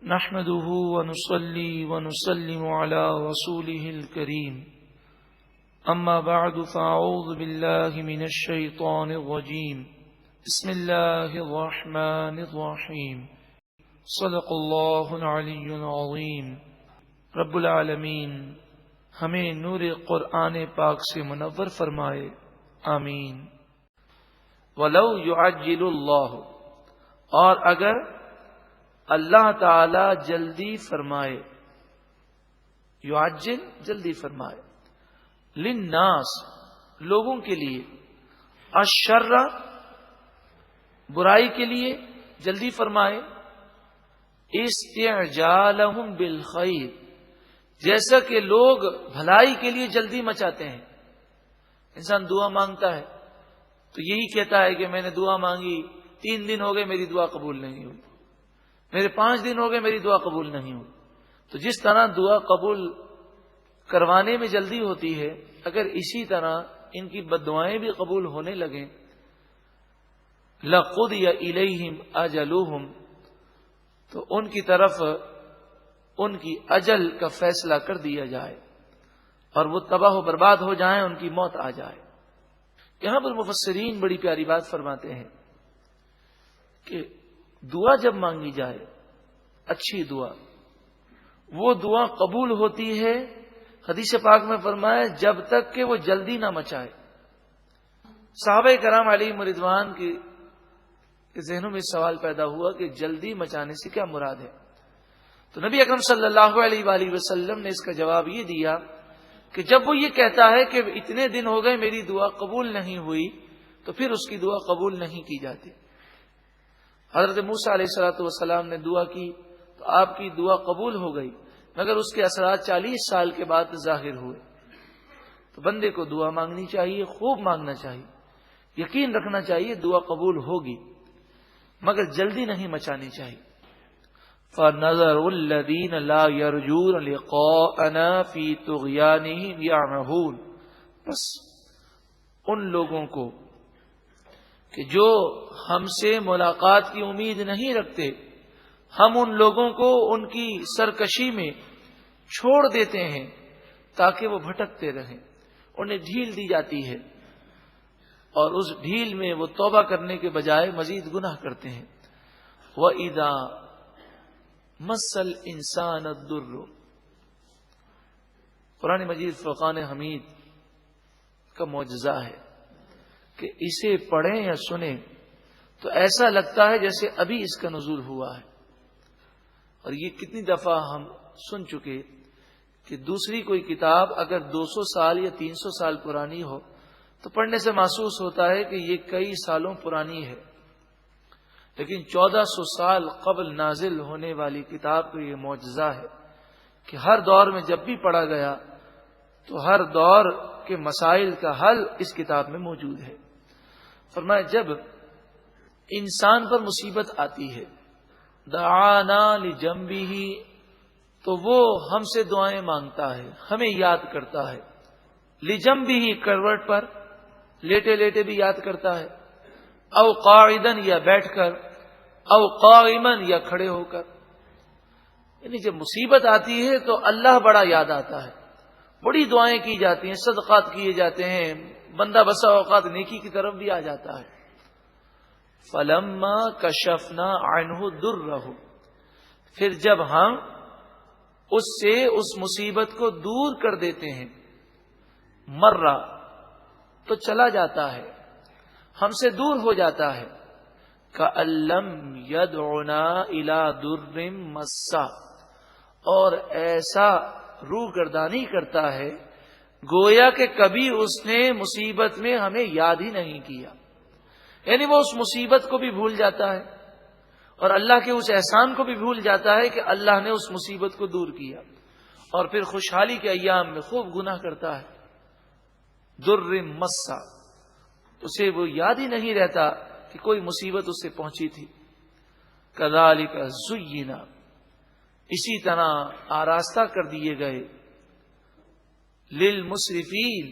نحمده ونصلي ونسلم على رسوله الكريم أما بعد فأعوذ بالله من الشيطان الرجيم بسم الله الرحمن الرحيم صدق الله العلي العظيم رب العالمین ہمیں نور قرآن پاک سے منور فرمائے، آمین۔ وَلَوْ يُعَجِّلُ اللَّهُ، اور اگر اللہ تعالی جلدی فرمائے، یعجل جلدی فرمائے، للناس لوگوں کے لیے، الشر برائی کے لیے جلدی فرمائے، استعجالہم بالخیر جیسا کہ لوگ بھلائی کے لیے جلدی مچاتے ہیں۔ انسان دعا مانگتا ہے تو یہی کہتا ہے کہ میں نے دعا مانگی، 3 دن ہو گئے میری دعا قبول نہیں ہوئی، میرے 5 دن ہو گئے میری دعا قبول نہیں ہوئی۔ تو جس طرح دعا قبول کروانے میں جلدی ہوتی ہے، اگر اسی طرح ان کی بددعائیں بھی قبول ہونے لگیں، لَقُضِيَ إِلَيْهِمْ أَجَلُهُمْ، تو ان کی طرف ان کی اجل کا فیصلہ کر دیا جائے اور وہ تباہ و برباد ہو جائیں، ان کی موت آ جائے۔ یہاں پر مفسرین بڑی پیاری بات فرماتے ہیں کہ دعا جب مانگی جائے، اچھی دعا، وہ دعا قبول ہوتی ہے، حدیث پاک میں فرمایا، جب تک کہ وہ جلدی نہ مچائے۔ صحابہ کرام علیہم رضوان کے ذہنوں میں سوال پیدا ہوا کہ جلدی مچانے سے کیا مراد ہے؟ تو نبی اکرم صلی اللہ علیہ وآلہ وسلم نے اس کا جواب یہ دیا کہ جب وہ یہ کہتا ہے کہ اتنے دن ہو گئے میری دعا قبول نہیں ہوئی، تو پھر اس کی دعا قبول نہیں کی جاتی۔ حضرت موسیٰ علیہ الصلوۃ والسلام نے دعا کی تو آپ کی دعا قبول ہو گئی، مگر اس کے اثرات 40 سال کے بعد ظاہر ہوئے۔ تو بندے کو دعا مانگنی چاہیے، خوب مانگنا چاہیے، یقین رکھنا چاہیے دعا قبول ہوگی، مگر جلدی نہیں مچانی چاہیے۔ فَنَظَرُ الَّذِينَ لَا يَرْجُونَ لِقَاءَنَا فِي طُغْيَانِهِمْ يَعْمَهُونَ، بس ان لوگوں کو کہ جو ہم سے ملاقات کی امید نہیں رکھتے، ہم ان لوگوں کو ان کی سرکشی میں چھوڑ دیتے ہیں تاکہ وہ بھٹکتے رہیں، انہیں ڈھیل دی جاتی ہے اور اس ڈھیل میں وہ توبہ کرنے کے بجائے مزید گناہ کرتے ہیں۔ وَإِذَا مَسَّ الْإِنسَانَ الضُّرُّ، قرآن مجید فرقان حمید کا معجزہ ہے کہ اسے پڑھیں یا سنیں تو ایسا لگتا ہے جیسے ابھی اس کا نزول ہوا ہے۔ اور یہ کتنی دفعہ ہم سن چکے کہ دوسری کوئی کتاب اگر 200 سال یا 300 سال پرانی ہو تو پڑھنے سے محسوس ہوتا ہے کہ یہ کئی سالوں پرانی ہے، لیکن 1400 سال قبل نازل ہونے والی کتاب کا یہ معجزہ ہے کہ ہر دور میں جب بھی پڑھا گیا تو ہر دور کے مسائل کا حل اس کتاب میں موجود ہے۔ فرمایا جب انسان پر مصیبت آتی ہے، دعانا لجنبہ، تو وہ ہم سے دعائیں مانگتا ہے، ہمیں یاد کرتا ہے، لجنبہ کروٹ پر لیٹے لیٹے بھی یاد کرتا ہے، او قاعدن یا بیٹھ کر، او قائمن یا کھڑے ہو کر۔ یعنی جب مصیبت آتی ہے تو اللہ بڑا یاد آتا ہے، بڑی دعائیں کی جاتی ہیں، صدقات کیے جاتے ہیں، بندہ بسا اوقات نیکی کی طرف بھی آ جاتا ہے۔ فَلَمَّا كَشَفْنَا عَنْهُ ضُرَّهُ، پھر جب ہم اس سے اس مصیبت کو دور کر دیتے ہیں، مرہ تو چلا جاتا ہے، ہم سے دور ہو جاتا ہے، كَأَلَّمْ يَدْعُنَا إِلَى ضُرٍّ مَسَّهُ، اور ایسا روگردانی کرتا ہے گویا کہ کبھی اس نے مصیبت میں ہمیں یاد ہی نہیں کیا۔ یعنی وہ اس مصیبت کو بھی بھول جاتا ہے اور اللہ کے اس احسان کو بھی بھول جاتا ہے کہ اللہ نے اس مصیبت کو دور کیا، اور پھر خوشحالی کے ایام میں خوب گناہ کرتا ہے۔ ضر مسا، اسے وہ یاد ہی نہیں رہتا کہ کوئی مصیبت اس سے پہنچی تھی۔ کذالک زینا، اسی طرح آراستہ کر دیے گئے، للمسرفین،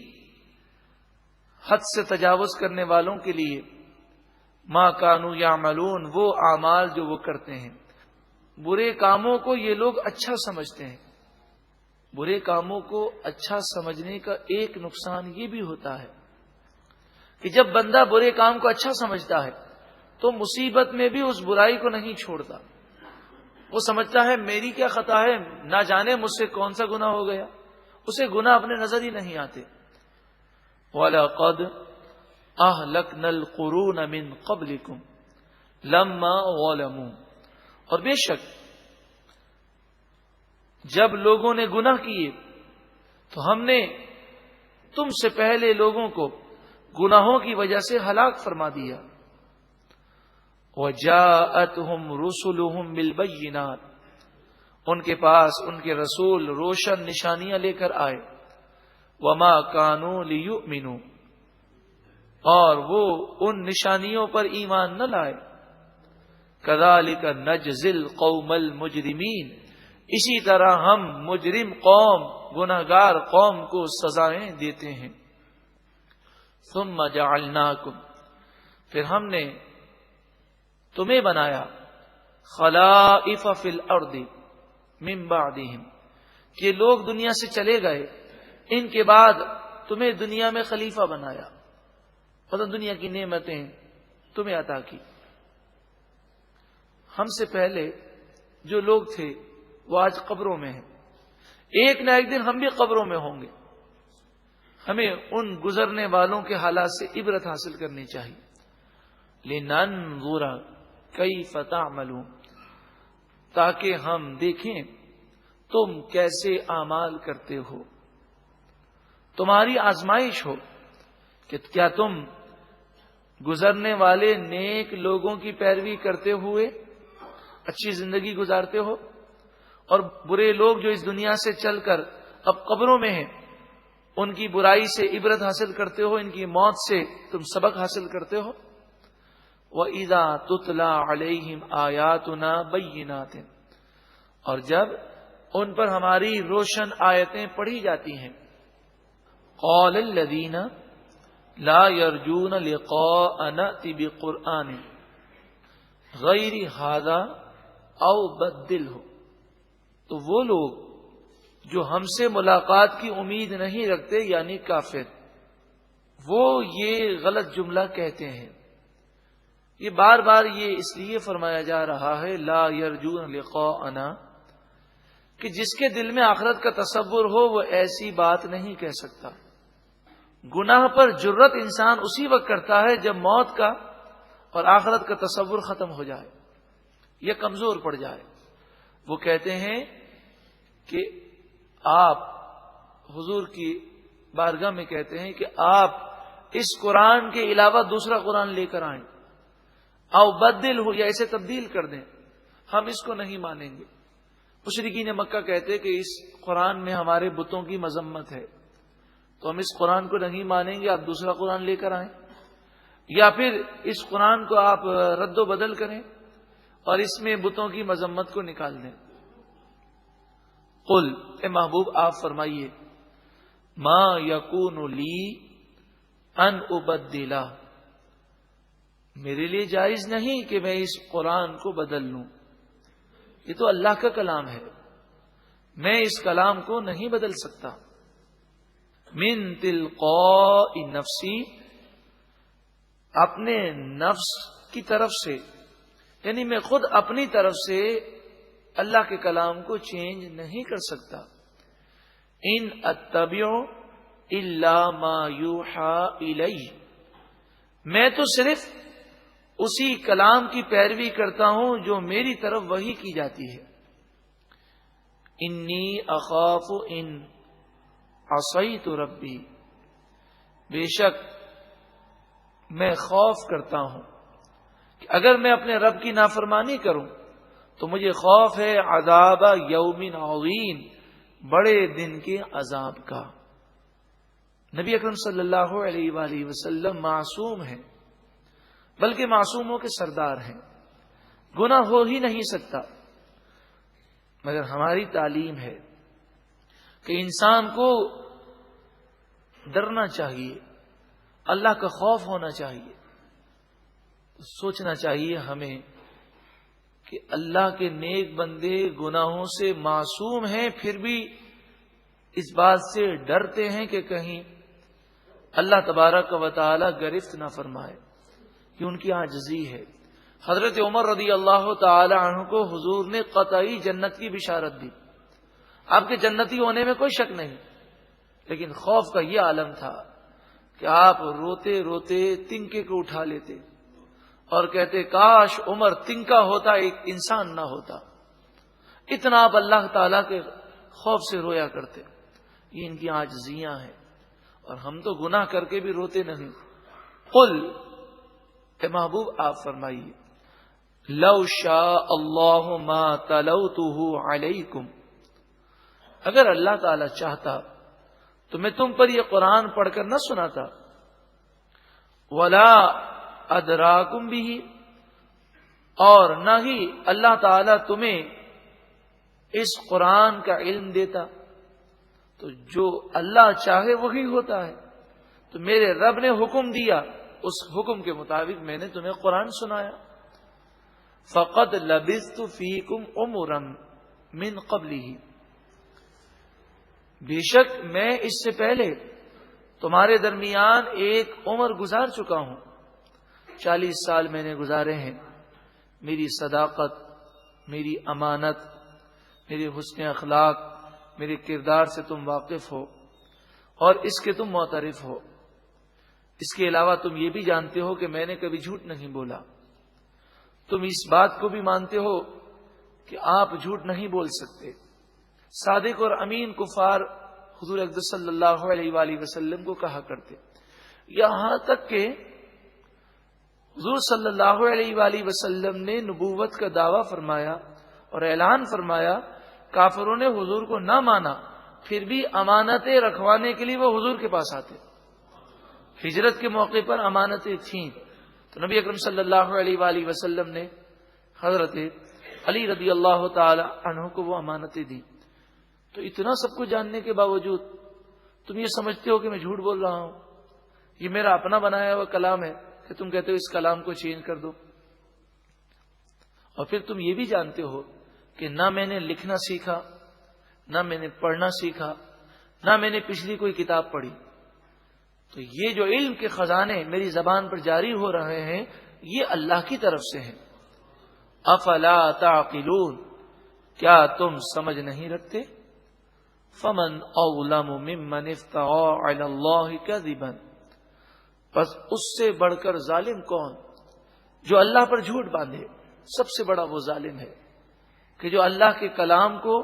حد سے تجاوز کرنے والوں کے لیے، ما کانوا یعملون، وہ اعمال جو وہ کرتے ہیں۔ برے کاموں کو یہ لوگ اچھا سمجھتے ہیں. برے کاموں کو اچھا سمجھنے کا ایک نقصان یہ بھی ہوتا ہے کہ جب بندہ برے کام کو اچھا سمجھتا ہے تو مصیبت میں بھی اس برائی کو نہیں چھوڑتا. وہ سمجھتا ہے میری کیا خطا ہے، نہ جانے مجھ سے کون سا گناہ ہو گیا، اسے گناہ اپنے نظر ہی نہیں آتے. وَلَقَدْ أَهْلَكْنَا الْقُرُونَ مِنْ قَبْلِكُمْ لَمَّا ظَلَمُوا، اور بے شک جب لوگوں نے گناہ کیے تو ہم نے تم سے پہلے لوگوں کو گناہوں کی وجہ سے ہلاک فرما دیا. وَجَاءَتْهُمْ رُسُلُهُمْ بِالْبَيِّنَاتِ، ان کے پاس ان کے رسول روشن نشانیاں لے کر آئے. وَمَا كَانُوا لِيُؤْمِنُوا، اور وہ ان نشانیوں پر ایمان نہ لائے. كَذَلِكَ نَجْزِي الْقَوْمَ الْمُجْرِمِينَ، اسی طرح ہم مجرم قوم، گناہگار قوم کو سزائیں دیتے ہیں. ثُمَّ جَعَلْنَاكُمْ، پھر ہم نے تمہیں بنایا خلائف فی الارض من بعدہم، کہ لوگ دنیا سے چلے گئے ان کے بعد تمہیں دنیا میں خلیفہ بنایا، مطلب دنیا کی نعمتیں تمہیں عطا کی. ہم سے پہلے جو لوگ تھے وہ آج قبروں میں ہیں، ایک نہ ایک دن ہم بھی قبروں میں ہوں گے. ہمیں ان گزرنے والوں کے حالات سے عبرت حاصل کرنی چاہیے. لِنَنْظُرَ كَيْفَ تَعْمَلُونَ، تاکہ ہم دیکھیں تم کیسے اعمال کرتے ہو، تمہاری آزمائش ہو کہ کیا تم گزرنے والے نیک لوگوں کی پیروی کرتے ہوئے اچھی زندگی گزارتے ہو، اور برے لوگ جو اس دنیا سے چل کر اب قبروں میں ہیں ان کی برائی سے عبرت حاصل کرتے ہو، ان کی موت سے تم سبق حاصل کرتے ہو. وَإِذَا تُتْلَى عَلَيْهِمْ آيَاتُنَا بَيِّنَاتٍ، اور جب ان پر ہماری روشن آیتیں پڑھی جاتی ہیں. قَالَ الَّذِينَ لَا يَرْجُونَ لِقَاءَنَا نَأْتِ بِقُرْآنٍ غَيْرِ هَذَا أَوْ بَدِّلْهُ، تو وہ لوگ جو ہم سے ملاقات کی امید نہیں رکھتے یعنی کافر، وہ یہ غلط جملہ کہتے ہیں. یہ بار بار یہ اس لیے فرمایا جا رہا ہے لا یرجون لقاءنا، کہ جس کے دل میں آخرت کا تصور ہو وہ ایسی بات نہیں کہہ سکتا. گناہ پر جرت انسان اسی وقت کرتا ہے جب موت کا اور آخرت کا تصور ختم ہو جائے یا کمزور پڑ جائے. وہ کہتے ہیں کہ آپ حضور کی بارگاہ میں کہتے ہیں کہ آپ اس قرآن کے علاوہ دوسرا قرآن لے کر آئیں، او بدل ہو، یا اسے تبدیل کر دیں، ہم اس کو نہیں مانیں گے. مشرکین مکہ کہتے کہ اس قرآن میں ہمارے بتوں کی مذمت ہے تو ہم اس قرآن کو نہیں مانیں گے، آپ دوسرا قرآن لے کر آئیں، یا پھر اس قرآن کو آپ رد و بدل کریں اور اس میں بتوں کی مذمت کو نکال دیں. قل، اے محبوب آپ فرمائیے، ما یکون لی ان ابدلہ، میرے لیے جائز نہیں کہ میں اس قرآن کو بدل لوں، یہ تو اللہ کا کلام ہے، میں اس کلام کو نہیں بدل سکتا. من تلقاء نفسی، اپنے نفس کی طرف سے، یعنی میں خود اپنی طرف سے اللہ کے کلام کو چینج نہیں کر سکتا. ان اتبع الا ما یوحى الی، میں تو صرف اسی کلام کی پیروی کرتا ہوں جو میری طرف وحی کی جاتی ہے. انی اخاف ان عصیت ربی، بے شک میں خوف کرتا ہوں کہ اگر میں اپنے رب کی نافرمانی کروں تو مجھے خوف ہے عذاب یوم عظیم، بڑے دن کے عذاب کا. نبی اکرم صلی اللہ علیہ وآلہ وسلم معصوم ہیں، بلکہ معصوموں کے سردار ہیں، گناہ ہو ہی نہیں سکتا. مگر ہماری تعلیم ہے کہ انسان کو ڈرنا چاہیے، اللہ کا خوف ہونا چاہیے. سوچنا چاہیے ہمیں کہ اللہ کے نیک بندے گناہوں سے معصوم ہیں، پھر بھی اس بات سے ڈرتے ہیں کہ کہیں اللہ تبارک و تعالی گرفت نہ فرمائے، کہ ان کی عاجزی ہے۔ حضرت عمر رضی اللہ تعالی عنہ کو حضور نے قطعی جنت کی بشارت دی، آپ کے جنتی ہونے میں کوئی شک نہیں، لیکن خوف کا یہ عالم تھا کہ آپ روتے روتے تنکے کو اٹھا لیتے اور کہتے کاش عمر تنکا ہوتا، ایک انسان نہ ہوتا۔ اتنا آپ اللہ تعالی کے خوف سے رویا کرتے۔ یہ ان کی عاجزیاں ہیں، اور ہم تو گناہ کر کے بھی روتے نہیں۔ قل، اے محبوب آپ فرمائیے، لو شاء اللہ ما تلوتہ علیکم، اگر اللہ تعالی چاہتا تو میں تم پر یہ قرآن پڑھ کر نہ سناتا، ولا ادراکم بھی، اور نہ ہی اللہ تعالی تمہیں اس قرآن کا علم دیتا۔ تو جو اللہ چاہے وہی ہوتا ہے، تو میرے رب نے حکم دیا، اس حکم کے مطابق میں نے تمہیں قرآن سنایا۔ فقد لبثت فیکم عمرا من قبلہ، بے شک میں اس سے پہلے تمہارے درمیان ایک عمر گزار چکا ہوں، 40 سال میں نے گزارے ہیں۔ میری صداقت، میری امانت، میرے حسن اخلاق، میرے کردار سے تم واقف ہو اور اس کے تم معترف ہو۔ اس کے علاوہ تم یہ بھی جانتے ہو کہ میں نے کبھی جھوٹ نہیں بولا۔ تم اس بات کو بھی مانتے ہو کہ آپ جھوٹ نہیں بول سکتے۔ صادق اور امین کفار حضور اقدس صلی اللہ علیہ وآلہ وسلم کو کہا کرتے، یہاں تک کہ حضور صلی اللہ علیہ وآلہ وسلم نے نبوت کا دعویٰ فرمایا اور اعلان فرمایا، کافروں نے حضور کو نہ مانا، پھر بھی امانتیں رکھوانے کے لیے وہ حضور کے پاس آتے۔ ہجرت کے موقع پر امانتیں تھیں، تو نبی اکرم صلی اللہ علیہ وآلہ وسلم نے حضرت علی رضی اللہ تعالی عنہ کو وہ امانتیں دی۔ تو اتنا سب کچھ جاننے کے باوجود تم یہ سمجھتے ہو کہ میں جھوٹ بول رہا ہوں، یہ میرا اپنا بنایا ہوا کلام ہے کہ تم کہتے ہو اس کلام کو چینج کر دو۔ اور پھر تم یہ بھی جانتے ہو کہ نہ میں نے لکھنا سیکھا، نہ میں نے پڑھنا سیکھا، نہ میں نے پچھلی کوئی کتاب پڑھی۔ تو یہ جو علم کے خزانے میری زبان پر جاری ہو رہے ہیں، یہ اللہ کی طرف سے ہیں۔ افلا تعقلون، کیا تم سمجھ نہیں رکھتے؟ فمن اظلم ممن افترى علی اللہ کذبا، بس اس سے بڑھ کر ظالم کون جو اللہ پر جھوٹ باندھے۔ سب سے بڑا وہ ظالم ہے کہ جو اللہ کے کلام کو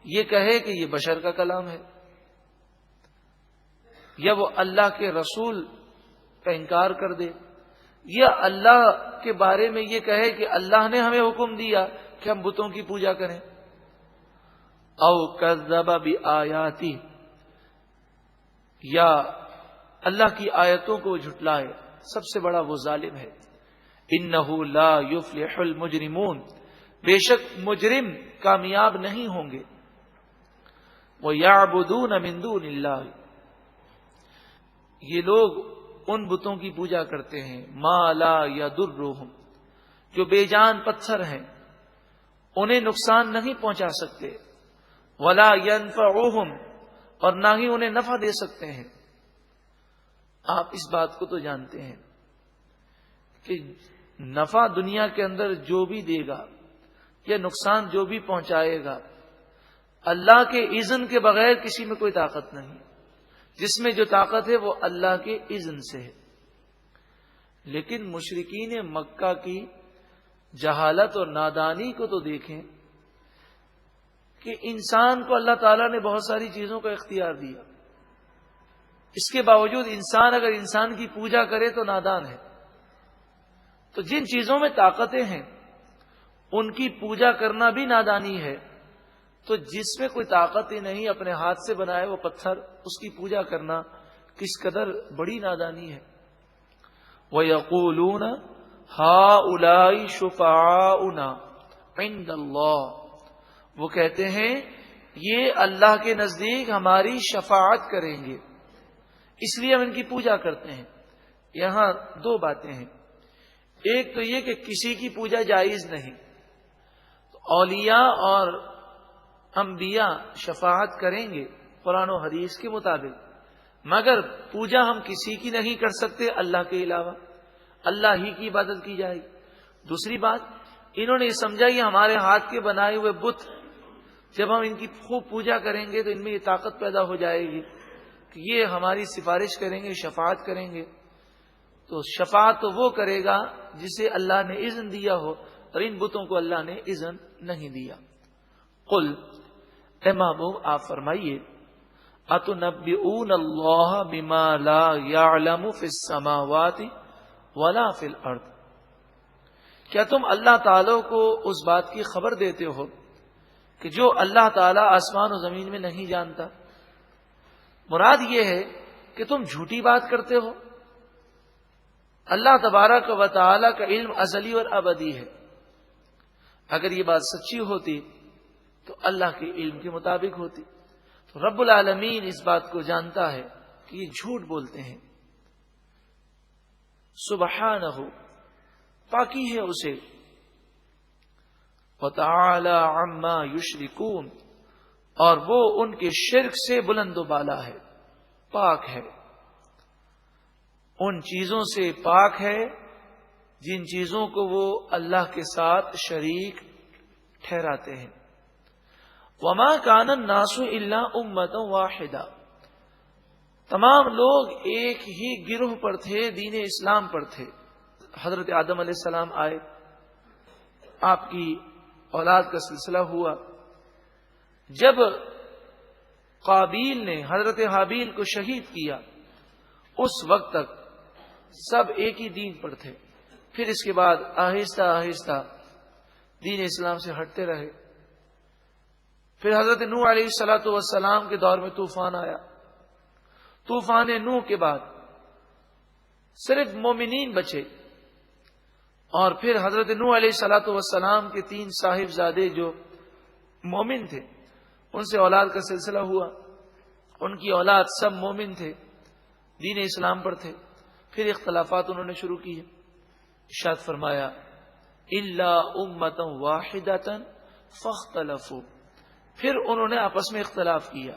یہ کہے کہ یہ بشر کا کلام ہے، یا وہ اللہ کے رسول کا انکار کر دے، یا اللہ کے بارے میں یہ کہے کہ اللہ نے ہمیں حکم دیا کہ ہم بتوں کی پوجا کریں۔ او کذب بآیاتی، یا اللہ کی آیتوں کو جھٹلائے، سب سے بڑا وہ ظالم ہے۔ انہ لا یفلح المجرمون، بے شک مجرم کامیاب نہیں ہوں گے۔ وَيَعْبُدُونَ مِن دُونِ اللَّهِ، یہ لوگ ان بتوں کی پوجا کرتے ہیں، ما لا یضرہم، جو بے جان پتھر ہیں، انہیں نقصان نہیں پہنچا سکتے، ولا ینفعہم، اور نہ ہی انہیں نفع دے سکتے ہیں۔ آپ اس بات کو تو جانتے ہیں کہ نفع دنیا کے اندر جو بھی دے گا یا نقصان جو بھی پہنچائے گا، اللہ کے اذن کے بغیر کسی میں کوئی طاقت نہیں۔ جس میں جو طاقت ہے وہ اللہ کے اذن سے ہے۔ لیکن مشرکین مکہ کی جہالت اور نادانی کو تو دیکھیں کہ انسان کو اللہ تعالیٰ نے بہت ساری چیزوں کا اختیار دیا، اس کے باوجود انسان اگر انسان کی پوجا کرے تو نادان ہے۔ تو جن چیزوں میں طاقتیں ہیں ان کی پوجا کرنا بھی نادانی ہے، تو جس میں کوئی طاقت ہی نہیں، اپنے ہاتھ سے بنائے وہ پتھر، اس کی پوجا کرنا کس قدر بڑی نادانی ہے۔ وَيَقُولُونَ هَؤُلَاءِ شُفَعَاؤُنَا عِندَ اللَّهِ، وہ کہتے ہیں یہ اللہ کے نزدیک ہماری شفاعت کریں گے، اس لیے ہم ان کی پوجا کرتے ہیں۔ یہاں دو باتیں ہیں، ایک تو یہ کہ کسی کی پوجا جائز نہیں، اولیاء اور انبیاء شفاعت کریں گے قرآن و حدیث کے مطابق، مگر پوجا ہم کسی کی نہیں کر سکتے اللہ کے علاوہ، اللہ ہی کی عبادت کی جائے گی۔ دوسری بات، انہوں نے یہ سمجھا یہ ہمارے ہاتھ کے بنائے ہوئے بت، جب ہم ان کی خوب پوجا کریں گے تو ان میں یہ طاقت پیدا ہو جائے گی کہ یہ ہماری سفارش کریں گے، شفاعت کریں گے۔ تو شفاعت تو وہ کرے گا جسے اللہ نے اذن دیا ہو، اور ان بتوں کو اللہ نے اذن نہیں دیا۔ قل، اے محبوب آپ فرمائیے، اتنبئون اللہ بما لا یعلم فی السماوات ولا فی الارض، کیا تم اللہ تعالی کو اس بات کی خبر دیتے ہو کہ جو اللہ تعالی آسمان و زمین میں نہیں جانتا؟ مراد یہ ہے کہ تم جھوٹی بات کرتے ہو۔ اللہ تبارک و تعالی کا علم ازلی اور ابدی ہے، اگر یہ بات سچی ہوتی تو اللہ کے علم کے مطابق ہوتی۔ تو رب العالمین اس بات کو جانتا ہے کہ یہ جھوٹ بولتے ہیں، سبحانہ، پاکی ہے اسے، وتعالی عما یشرکون، اور وہ ان کے شرک سے بلند و بالا ہے، پاک ہے، ان چیزوں سے پاک ہے جن چیزوں کو وہ اللہ کے ساتھ شریک ٹھہراتے ہیں۔ وما کان الناس الا امۃ واحدہ، تمام لوگ ایک ہی گروہ پر تھے، دین اسلام پر تھے۔ حضرت آدم علیہ السلام آئے، آپ کی اولاد کا سلسلہ ہوا۔ جب قابیل نے حضرت حابیل کو شہید کیا، اس وقت تک سب ایک ہی دین پر تھے، پھر اس کے بعد آہستہ آہستہ دین اسلام سے ہٹتے رہے۔ پھر حضرت نوح علیہ الصلوۃ والسلام کے دور میں طوفان آیا، طوفان نوح کے بعد صرف مومنین بچے، اور پھر حضرت نوح علیہ الصلوۃ والسلام کے 3 صاحبزادے جو مومن تھے، ان سے اولاد کا سلسلہ ہوا، ان کی اولاد سب مومن تھے، دین اسلام پر تھے۔ پھر اختلافات انہوں نے شروع کیے، ارشاد فرمایا الا امۃ واحدۃ فاختلفوا، پھر انہوں نے آپس میں اختلاف کیا،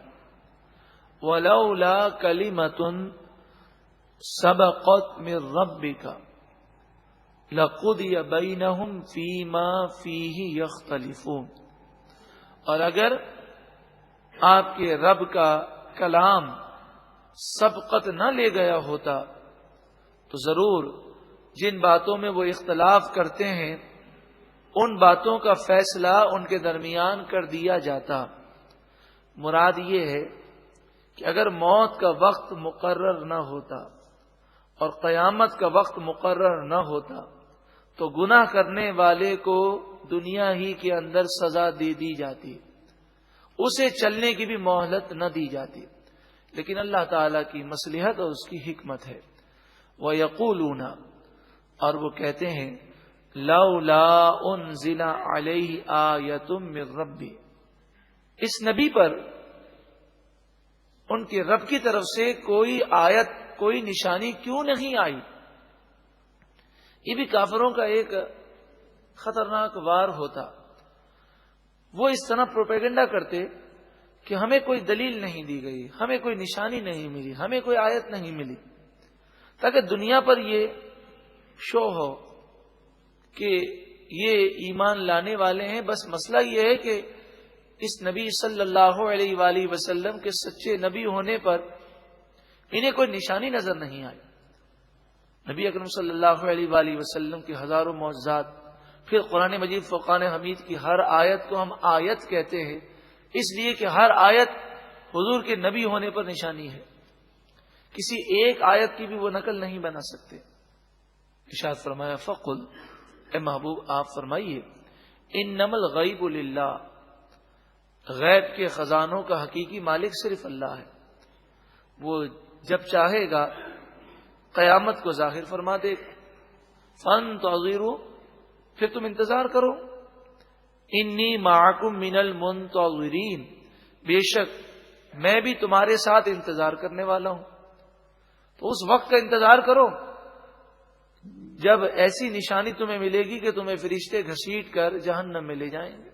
ولولا کلمۃ سبقت من ربک لقضی بینہم فیما فیہ یختلفون، اور اگر آپ کے رب کا کلام سبقت نہ لے گیا ہوتا تو ضرور جن باتوں میں وہ اختلاف کرتے ہیں ان باتوں کا فیصلہ ان کے درمیان کر دیا جاتا۔ مراد یہ ہے کہ اگر موت کا وقت مقرر نہ ہوتا اور قیامت کا وقت مقرر نہ ہوتا تو گناہ کرنے والے کو دنیا ہی کے اندر سزا دے دی جاتی، اسے چلنے کی بھی مہلت نہ دی جاتی، لیکن اللہ تعالی کی مصلحت اور اس کی حکمت ہے۔ وَيَقُولُونَ، اور وہ کہتے ہیں، لَوْلَا أُنزِلَ عَلَيْهِ آیَةٌ مِّن رَبِّهِ، اس نبی پر ان کے رب کی طرف سے کوئی آیت، کوئی نشانی کیوں نہیں آئی؟ یہ بھی کافروں کا ایک خطرناک وار ہوتا۔ وہ اس طرح پروپیگنڈا کرتے کہ ہمیں کوئی دلیل نہیں دی گئی، ہمیں کوئی نشانی نہیں ملی، ہمیں کوئی آیت نہیں ملی، تاکہ دنیا پر یہ شو ہو کہ یہ ایمان لانے والے ہیں۔ بس مسئلہ یہ ہے کہ اس نبی صلی اللہ علیہ وآلہ وسلم کے سچے نبی ہونے پر انہیں کوئی نشانی نظر نہیں آئی۔ نبی اکرم صلی اللہ علیہ وآلہ وسلم کے ہزاروں معجزات، پھر قرآن مجید فرقان حمید کی ہر آیت کو ہم آیت کہتے ہیں اس لیے کہ ہر آیت حضور کے نبی ہونے پر نشانی ہے، کسی ایک آیت کی بھی وہ نقل نہیں بنا سکتے۔ ارشاد فرمایا فقل، اے محبوب آپ فرمائیے، انما الغیب للہ، غیب کے خزانوں کا حقیقی مالک صرف اللہ ہے، وہ جب چاہے گا قیامت کو ظاہر فرما دے گا۔ فانتظروا، پھر تم انتظار کرو، انی معکم من المنتظرین، بے شک میں بھی تمہارے ساتھ انتظار کرنے والا ہوں۔ تو اس وقت کا انتظار کرو جب ایسی نشانی تمہیں ملے گی کہ تمہیں فرشتے گھسیٹ کر جہنم میں لے جائیں گے۔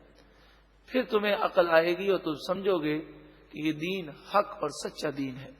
پھر تمہیں عقل آئے گی اور تم سمجھو گے کہ یہ دین حق اور سچا دین ہے.